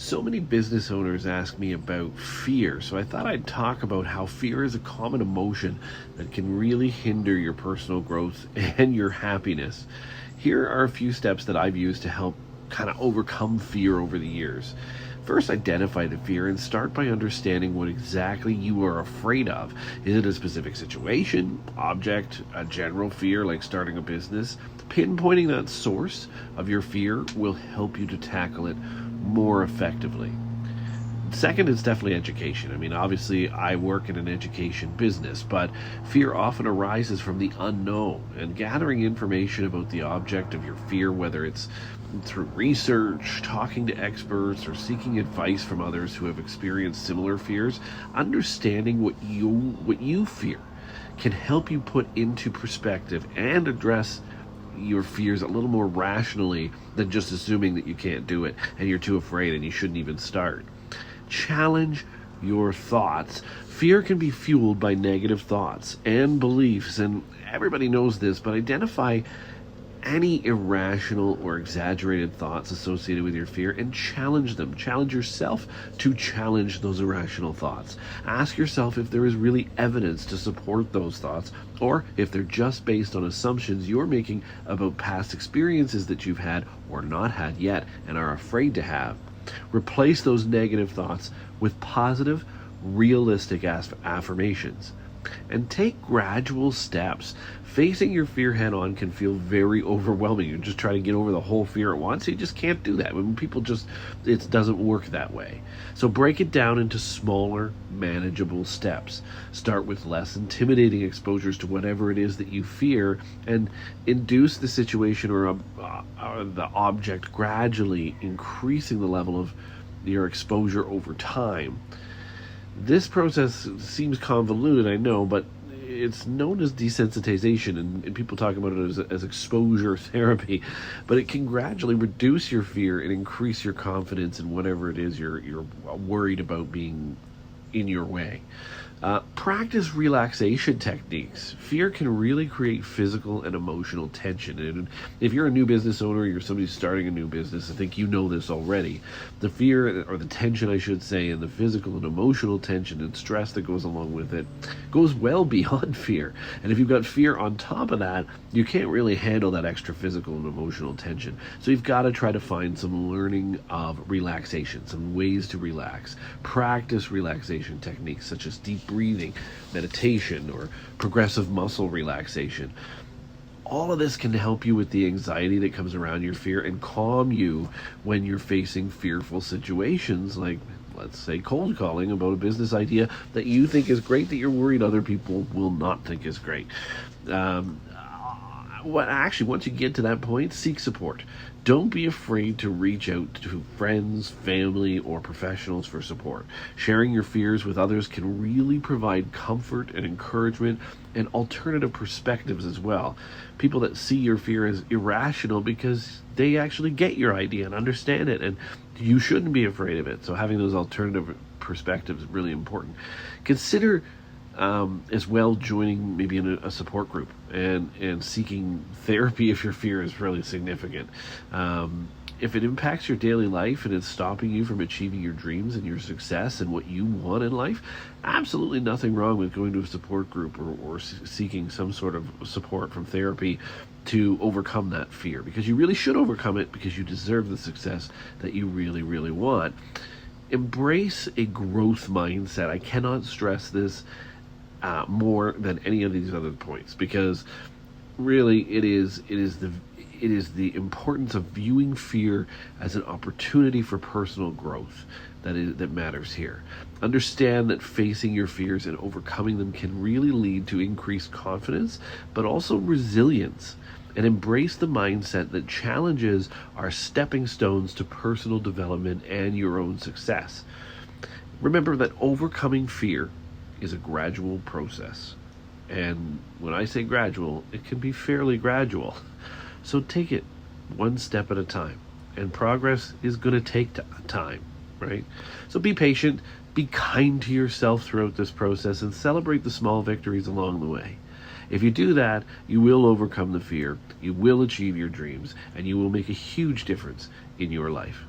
So many business owners ask me about fear, so I thought I'd talk about how fear is a common emotion that can really hinder your personal growth and your happiness. Here are a few steps that I've used to help kind of overcome fear over the years. First, identify the fear and start by understanding what exactly you are afraid of. Is it a specific situation, object, a general fear like starting a business? Pinpointing that source of your fear will help you to tackle it more effectively. Second is definitely education. I mean, obviously, I work in an education business, but fear often arises from the unknown. And gathering information about the object of your fear, whether it's through research, talking to experts, or seeking advice from others who have experienced similar fears, understanding what you fear can help you put into perspective and address your fears a little more rationally than just assuming that you can't do it and you're too afraid and you shouldn't even start. Challenge your thoughts. Fear can be fueled by negative thoughts and beliefs, and everybody knows this, but identify any irrational or exaggerated thoughts associated with your fear and challenge them. Challenge yourself to challenge those irrational thoughts. Ask yourself if there is really evidence to support those thoughts, or if they're just based on assumptions you're making about past experiences that you've had or not had yet and are afraid to have. Replace those negative thoughts with positive, realistic affirmations. And take gradual steps. Facing your fear head on can feel very overwhelming. You just try to get over the whole fear at once. You just can't do that. When people it doesn't work that way. So break it down into smaller, manageable steps. Start with less intimidating exposures to whatever it is that you fear, and induce the situation or the object, gradually increasing the level of your exposure over time. This process seems convoluted, I know, but it's known as desensitization, and people talk about it as exposure therapy. But it can gradually reduce your fear and increase your confidence in whatever it is you're worried about being in your way. Practice relaxation techniques. Fear can really create physical and emotional tension. And if you're a new business owner, or you're somebody starting a new business, I think you know this already. The fear, or the tension, I should say, and the physical and emotional tension and stress that goes along with it goes well beyond fear. And if you've got fear on top of that, you can't really handle that extra physical and emotional tension. So you've got to try to find some learning of relaxation, some ways to relax. Practice relaxation techniques such as deep breathing, meditation, or progressive muscle relaxation. All of this can help you with the anxiety that comes around your fear and calm you when you're facing fearful situations, like, let's say, cold calling about a business idea that you think is great that you're worried other people will not think is great. Once you get to that point, seek support. Don't be afraid to reach out to friends, family, or professionals for support. Sharing your fears with others can really provide comfort and encouragement and alternative perspectives as well. People that see your fear as irrational because they actually get your idea and understand it, and you shouldn't be afraid of it. So having those alternative perspectives is really important. Consider as well joining maybe in a support group and seeking therapy if your fear is really significant. If it impacts your daily life and it's stopping you from achieving your dreams and your success and what you want in life, absolutely nothing wrong with going to a support group or seeking some sort of support from therapy to overcome that fear, because you really should overcome it, because you deserve the success that you really, really want. Embrace a growth mindset. I cannot stress this more than any of these other points, because really it is the importance of viewing fear as an opportunity for personal growth that matters here. Understand that facing your fears and overcoming them can really lead to increased confidence, but also resilience. And embrace the mindset that challenges are stepping stones to personal development and your own success. Remember that overcoming fear is a gradual process. And when I say gradual, it can be fairly gradual. So take it one step at a time. And progress is going to take time, right? So be patient, be kind to yourself throughout this process, and celebrate the small victories along the way. If you do that, you will overcome the fear, you will achieve your dreams, and you will make a huge difference in your life.